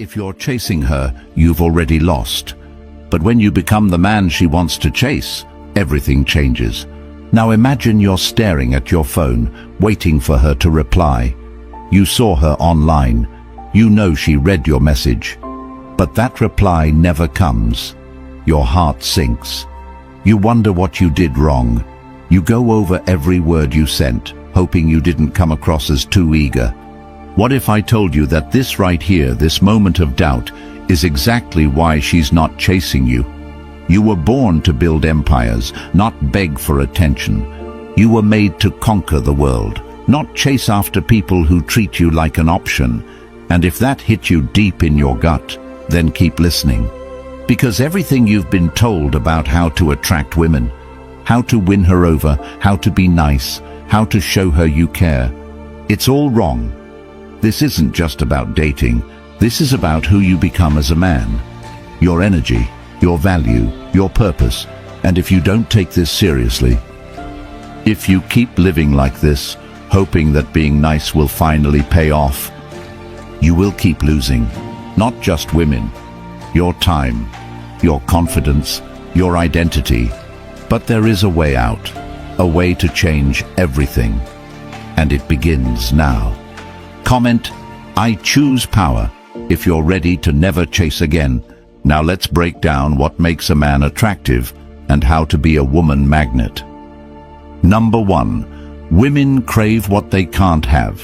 If you're chasing her, you've already lost. But when you become the man she wants to chase, everything changes. Now imagine you're staring at your phone, waiting for her to reply. You saw her online. You know she read your message. But that reply never comes. Your heart sinks. You wonder what you did wrong. You go over every word you sent, hoping you didn't come across as too eager. What if I told you that this right here, this moment of doubt, is exactly why she's not chasing you? You were born to build empires, not beg for attention. You were made to conquer the world, not chase after people who treat you like an option. And if that hit you deep in your gut, then keep listening. Because everything you've been told about how to attract women, how to win her over, how to be nice, how to show her you care, it's all wrong. This isn't just about dating. This is about who you become as a man. Your energy, your value, your purpose. And if you don't take this seriously, if you keep living like this, hoping that being nice will finally pay off, you will keep losing. Not just women, your time, your confidence, your identity. But there is a way out, a way to change everything. And it begins now. Comment, "I choose power," if you're ready to never chase again. Now let's break down what makes a man attractive and how to be a woman magnet. Number 1, women crave what they can't have.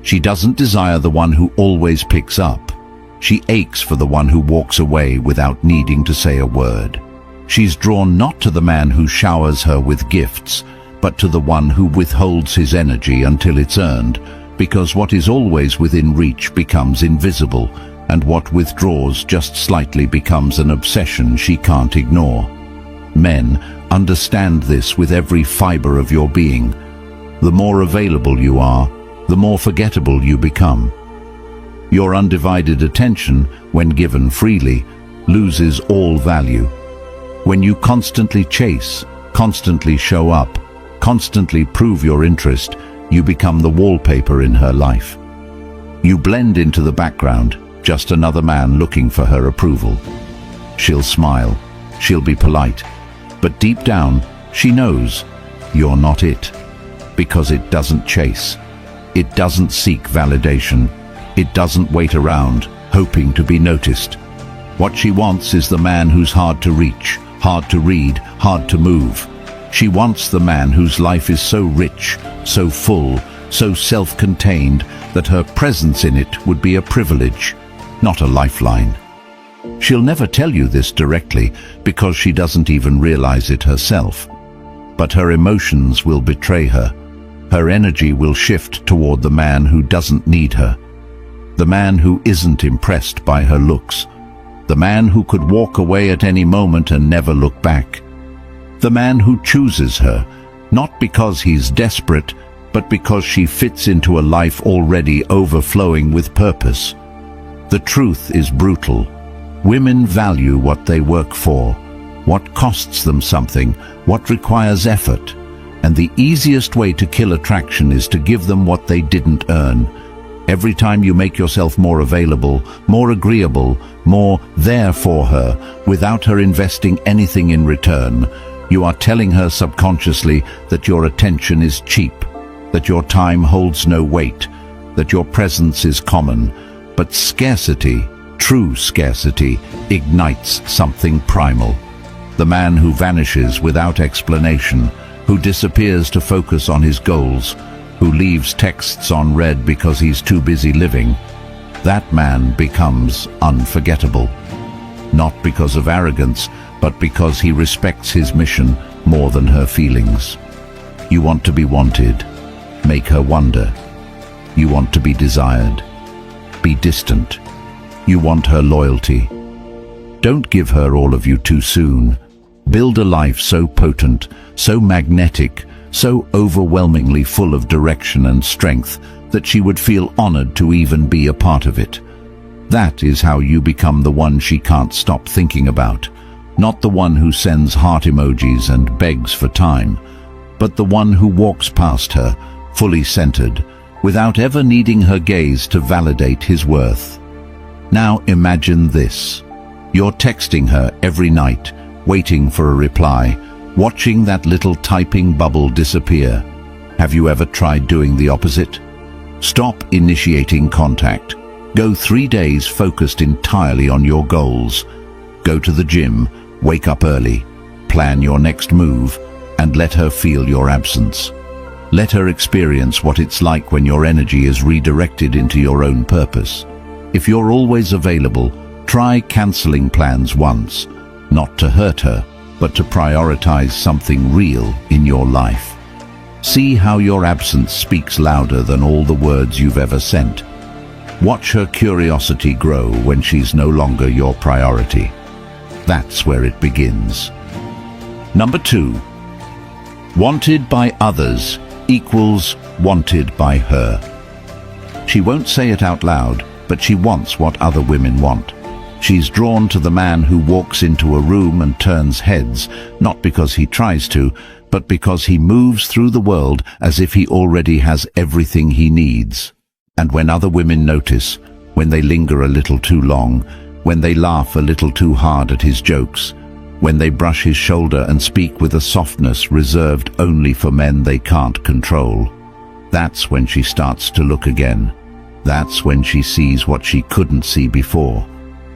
She doesn't desire the one who always picks up. She aches for the one who walks away without needing to say a word. She's drawn not to the man who showers her with gifts, but to the one who withholds his energy until it's earned, because what is always within reach becomes invisible, and what withdraws just slightly becomes an obsession she can't ignore. Men, understand this with every fiber of your being. The more available you are, the more forgettable you become. Your undivided attention, when given freely, loses all value. When you constantly chase, constantly show up, constantly prove your interest, you become the wallpaper in her life. You blend into the background, just another man looking for her approval. She'll smile, she'll be polite, but deep down, she knows you're not it. Because it doesn't chase. It doesn't seek validation. It doesn't wait around, hoping to be noticed. What she wants is the man who's hard to reach, hard to read, hard to move. She wants the man whose life is so rich, so full, so self-contained that her presence in it would be a privilege, not a lifeline. She'll never tell you this directly because she doesn't even realize it herself. But her emotions will betray her. Her energy will shift toward the man who doesn't need her. The man who isn't impressed by her looks. The man who could walk away at any moment and never look back. The man who chooses her, not because he's desperate, but because she fits into a life already overflowing with purpose. The truth is brutal. Women value what they work for, what costs them something, what requires effort. And the easiest way to kill attraction is to give them what they didn't earn. Every time you make yourself more available, more agreeable, more there for her, without her investing anything in return, you are telling her subconsciously that your attention is cheap, that your time holds no weight, that your presence is common. But scarcity, true scarcity, ignites something primal. The man who vanishes without explanation, who disappears to focus on his goals, who leaves texts on read because he's too busy living, that man becomes unforgettable. Not because of arrogance, but because he respects his mission more than her feelings. You want to be wanted. Make her wonder. You want to be desired. Be distant. You want her loyalty. Don't give her all of you too soon. Build a life so potent, so magnetic, so overwhelmingly full of direction and strength that she would feel honored to even be a part of it. That is how you become the one she can't stop thinking about. Not the one who sends heart emojis and begs for time, but the one who walks past her, fully centered, without ever needing her gaze to validate his worth. Now imagine this. You're texting her every night, waiting for a reply, watching that little typing bubble disappear. Have you ever tried doing the opposite? Stop initiating contact. Go 3 days focused entirely on your goals. Go to the gym, wake up early, plan your next move, and let her feel your absence. Let her experience what it's like when your energy is redirected into your own purpose. If you're always available, try canceling plans once, not to hurt her, but to prioritize something real in your life. See how your absence speaks louder than all the words you've ever sent. Watch her curiosity grow when she's no longer your priority. That's where it begins. Number 2. Wanted by others equals wanted by her. She won't say it out loud, but she wants what other women want. She's drawn to the man who walks into a room and turns heads, not because he tries to, but because he moves through the world as if he already has everything he needs. And when other women notice, when they linger a little too long, when they laugh a little too hard at his jokes, when they brush his shoulder and speak with a softness reserved only for men they can't control, that's when she starts to look again. That's when she sees what she couldn't see before.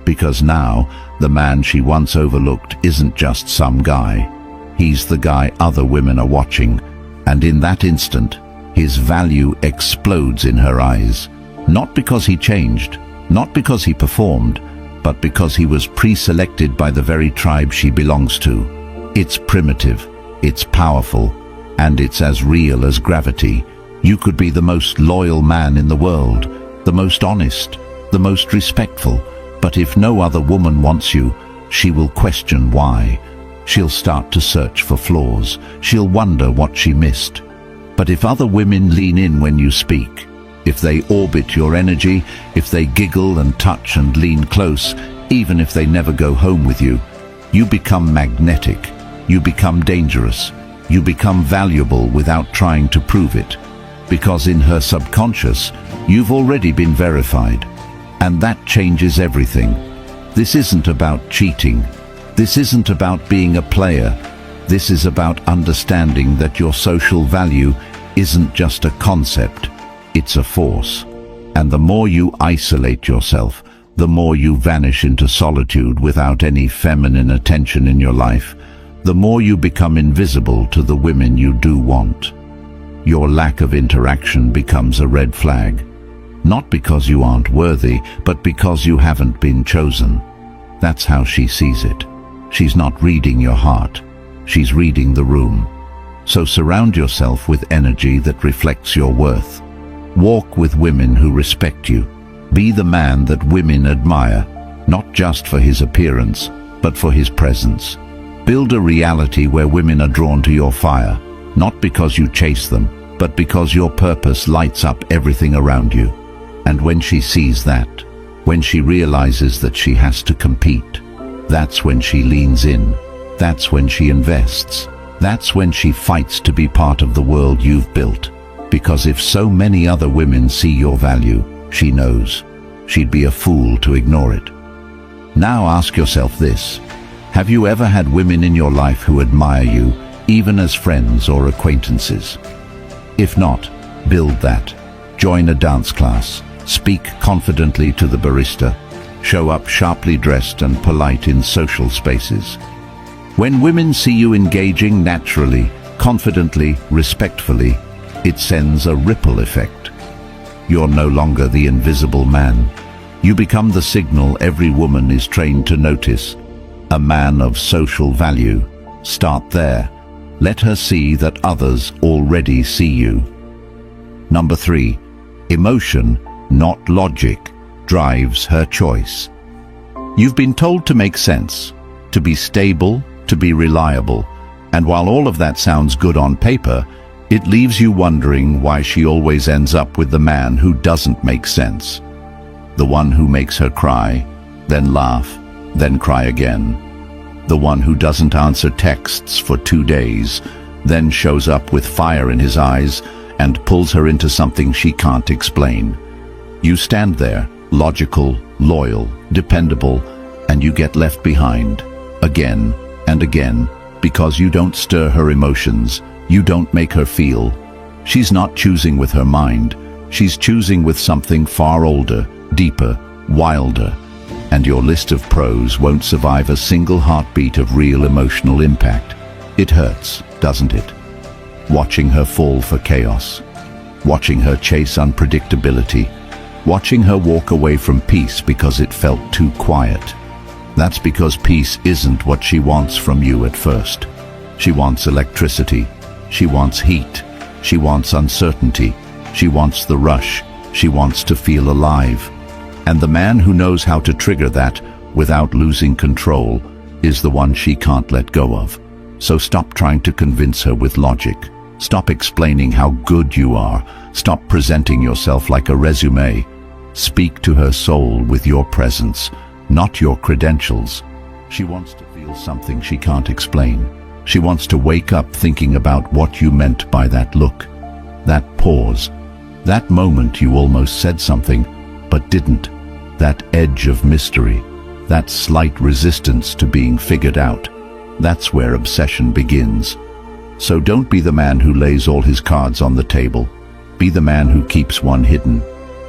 Because now, the man she once overlooked isn't just some guy. He's the guy other women are watching, and in that instant, his value explodes in her eyes. Not because he changed, not because he performed, but because he was pre-selected by the very tribe she belongs to. It's primitive, it's powerful, and it's as real as gravity. You could be the most loyal man in the world, the most honest, the most respectful, but if no other woman wants you, she will question why. She'll start to search for flaws. She'll wonder what she missed. But if other women lean in when you speak, if they orbit your energy, if they giggle and touch and lean close, even if they never go home with you, you become magnetic, you become dangerous, you become valuable without trying to prove it. Because in her subconscious, you've already been verified. And that changes everything. This isn't about cheating. This isn't about being a player. This is about understanding that your social value isn't just a concept, it's a force. And the more you isolate yourself, the more you vanish into solitude without any feminine attention in your life, the more you become invisible to the women you do want. Your lack of interaction becomes a red flag. Not because you aren't worthy, but because you haven't been chosen. That's how she sees it. She's not reading your heart. She's reading the room. So surround yourself with energy that reflects your worth. Walk with women who respect you. Be the man that women admire, not just for his appearance, but for his presence. Build a reality where women are drawn to your fire, not because you chase them, but because your purpose lights up everything around you. And when she sees that, when she realizes that she has to compete, that's when she leans in. That's when she invests. That's when she fights to be part of the world you've built. Because if so many other women see your value, she knows. She'd be a fool to ignore it. Now ask yourself this. Have you ever had women in your life who admire you, even as friends or acquaintances? If not, build that. Join a dance class. Speak confidently to the barista. Show up sharply dressed and polite in social spaces. When women see you engaging naturally, confidently, respectfully, it sends a ripple effect. You're no longer the invisible man. You become the signal every woman is trained to notice. A man of social value. Start there. Let her see that others already see you. Number 3. Emotion, not logic, drives her choice. You've been told to make sense, to be stable, to be reliable, and while all of that sounds good on paper, it leaves you wondering why she always ends up with the man who doesn't make sense. The one who makes her cry, then laugh, then cry again. The one who doesn't answer texts for 2 days, then shows up with fire in his eyes and pulls her into something she can't explain. You stand there, logical, loyal, dependable, and you get left behind again and again because you don't stir her emotions, you don't make her feel. She's not choosing with her mind, she's choosing with something far older, deeper, wilder. And your list of pros won't survive a single heartbeat of real emotional impact. It hurts, doesn't it? Watching her fall for chaos, watching her chase unpredictability, watching her walk away from peace because it felt too quiet. That's because peace isn't what she wants from you at first. She wants electricity, she wants heat, she wants uncertainty, she wants the rush, she wants to feel alive. And the man who knows how to trigger that without losing control is the one she can't let go of. So stop trying to convince her with logic. Stop explaining how good you are. Stop presenting yourself like a resume. Speak to her soul with your presence, not your credentials. She wants to feel something she can't explain. She wants to wake up thinking about what you meant by that look, that pause, that moment you almost said something but didn't, that edge of mystery, that slight resistance to being figured out. That's where obsession begins. So don't be the man who lays all his cards on the table. Be the man who keeps one hidden,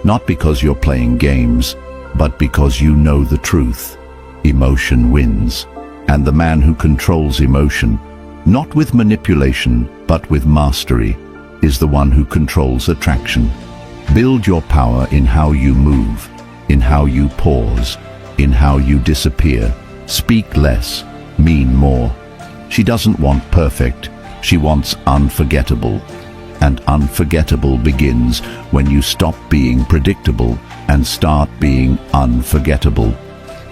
not because you're playing games, but because you know the truth. Emotion wins, and the man who controls emotion, not with manipulation, but with mastery, is the one who controls attraction. Build your power in how you move, in how you pause, in how you disappear. Speak less, mean more. She doesn't want perfect, she wants unforgettable. And unforgettable begins when you stop being predictable and start being unforgettable.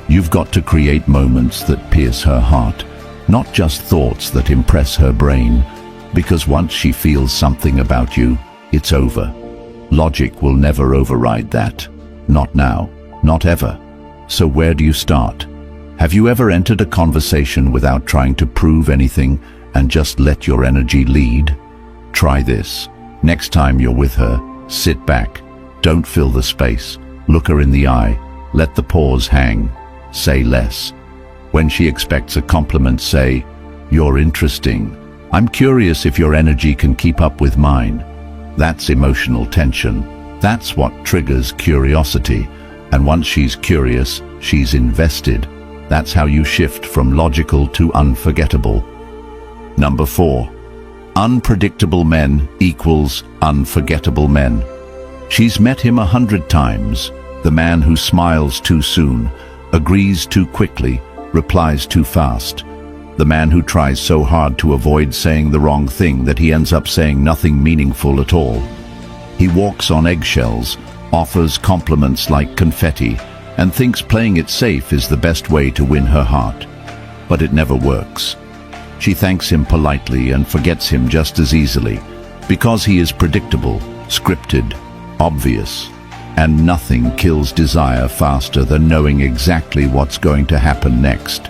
You've got to create moments that pierce her heart, not just thoughts that impress her brain, because once she feels something about you, it's over. Logic will never override that. Not now, not ever. So where do you start? Have you ever entered a conversation without trying to prove anything and just let your energy lead? Try this. Next time you're with her, sit back. Don't fill the space. Look her in the eye. Let the pause hang. Say less. When she expects a compliment, say, "You're interesting. I'm curious if your energy can keep up with mine." That's emotional tension. That's what triggers curiosity. And once she's curious, she's invested. That's how you shift from logical to unforgettable. Number 4. Unpredictable men equals unforgettable men. She's met him 100 times. The man who smiles too soon, agrees too quickly, replies too fast. The man who tries so hard to avoid saying the wrong thing that he ends up saying nothing meaningful at all. He walks on eggshells, offers compliments like confetti, and thinks playing it safe is the best way to win her heart. But it never works. She thanks him politely and forgets him just as easily, because he is predictable, scripted, obvious. And nothing kills desire faster than knowing exactly what's going to happen next.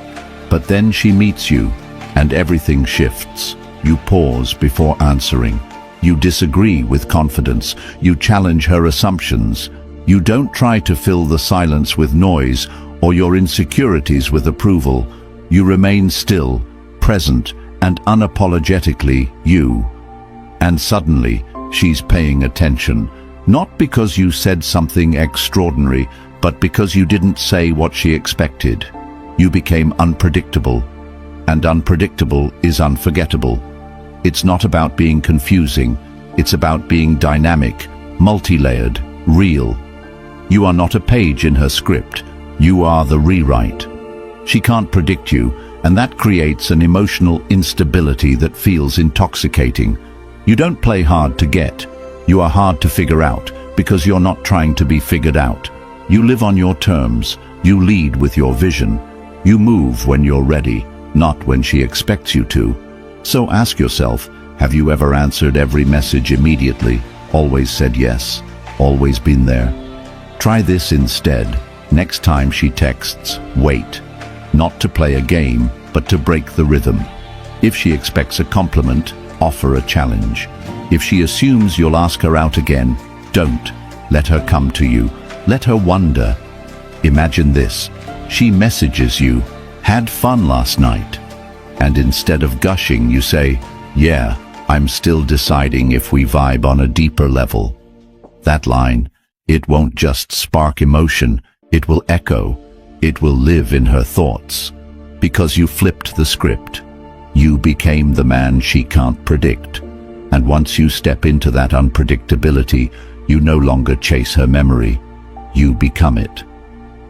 But then she meets you, and everything shifts. You pause before answering. You disagree with confidence. You challenge her assumptions. You don't try to fill the silence with noise or your insecurities with approval. You remain still, present, and unapologetically you. And suddenly, she's paying attention. Not because you said something extraordinary, but because you didn't say what she expected. You became unpredictable, and unpredictable is unforgettable. It's not about being confusing, it's about being dynamic, multi-layered, real. You are not a page in her script, you are the rewrite. She can't predict you, and that creates an emotional instability that feels intoxicating. You don't play hard to get. You are hard to figure out because you're not trying to be figured out. You live on your terms. You lead with your vision. You move when you're ready, not when she expects you to. So ask yourself, have you ever answered every message immediately, always said yes, always been there? Try this instead. Next time she texts, wait. Not to play a game, but to break the rhythm. If she expects a compliment, offer a challenge. If she assumes you'll ask her out again, don't. Let her come to you. Let her wonder. Imagine this. She messages you, "Had fun last night." And instead of gushing, you say, "Yeah, I'm still deciding if we vibe on a deeper level." That line, it won't just spark emotion, it will echo, it will live in her thoughts. Because you flipped the script. You became the man she can't predict. And once you step into that unpredictability, you no longer chase her memory. You become it.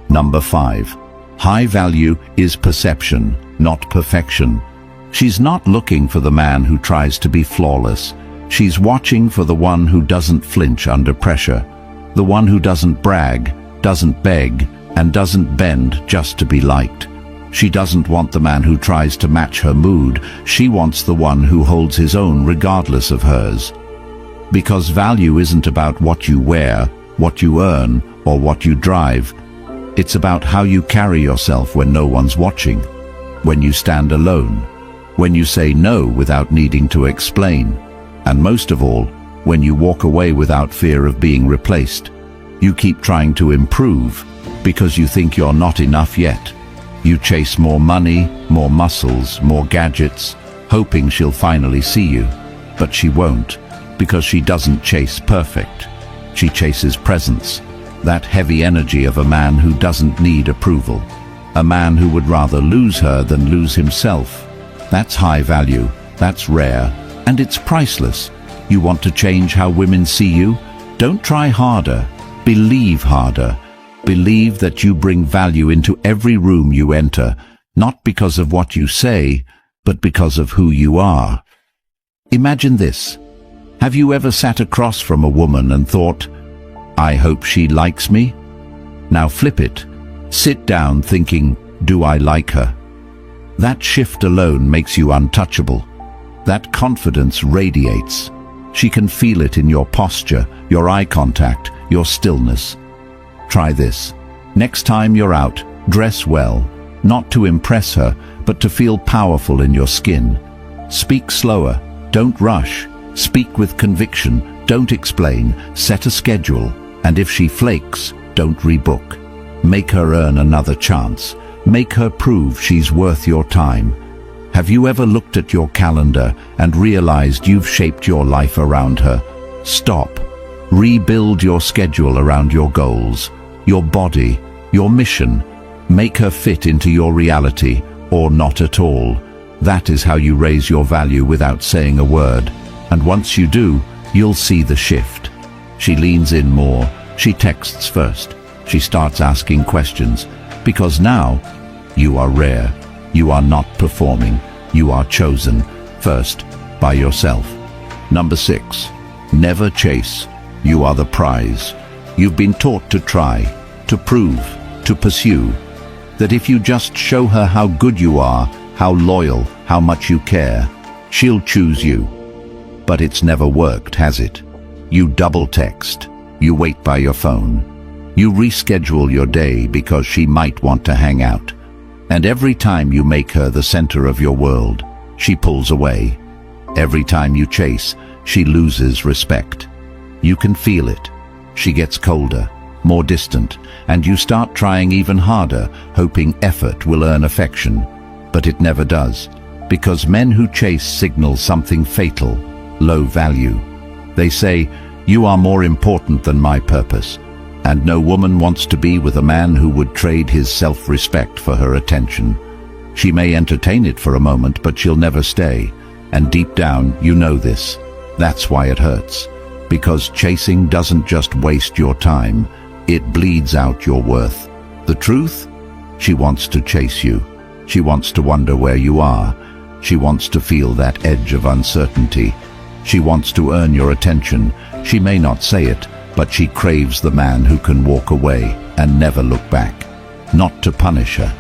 Number 5. High value is perception, not perfection. She's not looking for the man who tries to be flawless. She's watching for the one who doesn't flinch under pressure, the one who doesn't brag, doesn't beg, and doesn't bend just to be liked. She doesn't want the man who tries to match her mood. She wants the one who holds his own regardless of hers. Because value isn't about what you wear, what you earn, or what you drive. It's about how you carry yourself when no one's watching, when you stand alone, when you say no without needing to explain, and most of all, when you walk away without fear of being replaced. You keep trying to improve because you think you're not enough yet. You chase more money, more muscles, more gadgets, hoping she'll finally see you. But she won't, because she doesn't chase perfect. She chases presence, that heavy energy of a man who doesn't need approval, a man who would rather lose her than lose himself. That's high value, that's rare, and it's priceless. You want to change how women see you? Don't try harder, believe harder. Believe that you bring value into every room you enter, not because of what you say, but because of who you are. Imagine this. Have you ever sat across from a woman and thought, "I hope she likes me"? Now flip it. Sit down thinking, "Do I like her?" That shift alone makes you untouchable. That confidence radiates. She can feel it in your posture, your eye contact, your stillness. Try this. Next time you're out, dress well, not to impress her, but to feel powerful in your skin. Speak slower, don't rush. Speak with conviction, don't explain. Set a schedule, and if she flakes, don't rebook. Make her earn another chance. Make her prove she's worth your time. Have you ever looked at your calendar and realized you've shaped your life around her? Stop. Rebuild your schedule around your goals, your body, your mission. Make her fit into your reality, or not at all. That is how you raise your value without saying a word. And once you do, you'll see the shift. She leans in more. She texts first. She starts asking questions. Because now, you are rare. You are not performing. You are chosen, first, by yourself. Number 6. Never chase. You are the prize. You've been taught to try, to prove, to pursue. That if you just show her how good you are, how loyal, how much you care, she'll choose you. But it's never worked, has it? You double text. You wait by your phone. You reschedule your day because she might want to hang out. And every time you make her the center of your world, she pulls away. Every time you chase, she loses respect. You can feel it. She gets colder, more distant, and you start trying even harder, hoping effort will earn affection. But it never does, because men who chase signal something fatal, low value. They say, "You are more important than my purpose." And no woman wants to be with a man who would trade his self-respect for her attention. She may entertain it for a moment, but she'll never stay. And deep down, you know this. That's why it hurts. Because chasing doesn't just waste your time, it bleeds out your worth. The truth? She wants to chase you. She wants to wonder where you are. She wants to feel that edge of uncertainty. She wants to earn your attention. She may not say it, but she craves the man who can walk away and never look back. Not to punish her,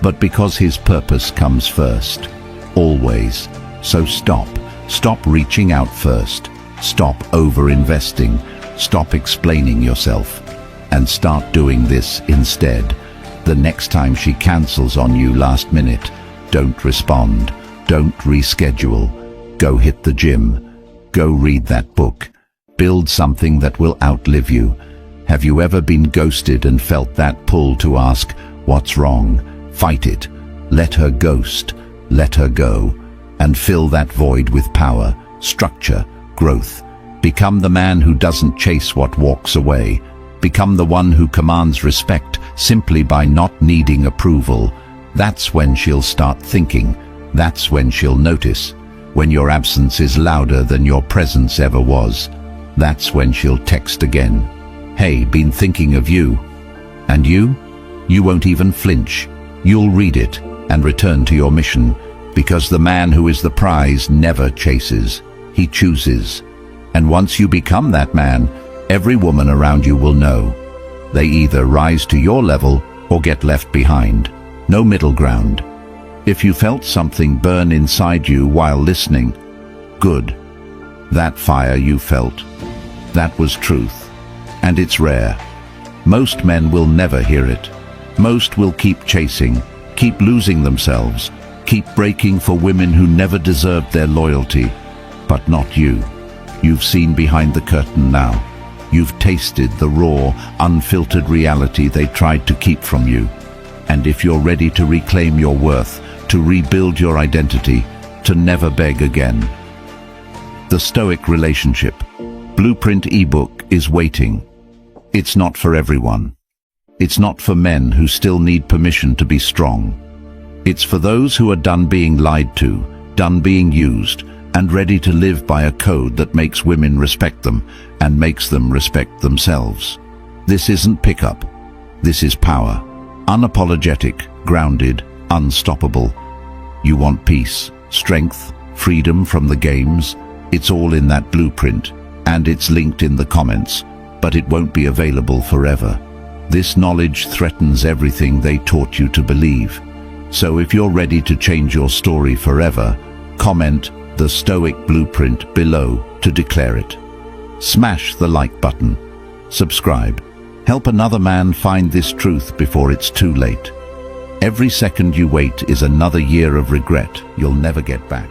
but because his purpose comes first. Always. So stop. Stop reaching out first. Stop over-investing. Stop explaining yourself. And start doing this instead. The next time she cancels on you last minute, don't respond. Don't reschedule. Go hit the gym. Go read that book. Build something that will outlive you. Have you ever been ghosted and felt that pull to ask, what's wrong? Fight it. Let her ghost. Let her go. And fill that void with power, structure, growth. Become the man who doesn't chase what walks away. Become the one who commands respect simply by not needing approval. That's when she'll start thinking. That's when she'll notice. When your absence is louder than your presence ever was. That's when she'll text again. Hey, been thinking of you. And you? You won't even flinch. You'll read it and return to your mission, because the man who is the prize never chases. He chooses. And once you become that man, every woman around you will know. They either rise to your level or get left behind. No middle ground. If you felt something burn inside you while listening, good. That fire you felt, that was truth. And it's rare. Most men will never hear it. Most will keep chasing, keep losing themselves, keep breaking for women who never deserved their loyalty. But not you. You've seen behind the curtain now. You've tasted the raw, unfiltered reality they tried to keep from you. And if you're ready to reclaim your worth, to rebuild your identity, to never beg again. The Stoic Relationship Blueprint ebook is waiting. It's not for everyone. It's not for men who still need permission to be strong. It's for those who are done being lied to, done being used, and ready to live by a code that makes women respect them and makes them respect themselves. This isn't pickup. This is power. Unapologetic, grounded, unstoppable. You want peace, strength, freedom from the games? It's all in that blueprint, and it's linked in the comments, but it won't be available forever. This knowledge threatens everything they taught you to believe. So if you're ready to change your story forever, comment the Stoic Blueprint below to declare it. Smash the like button. Subscribe. Help another man find this truth before it's too late. Every second you wait is another year of regret you'll never get back.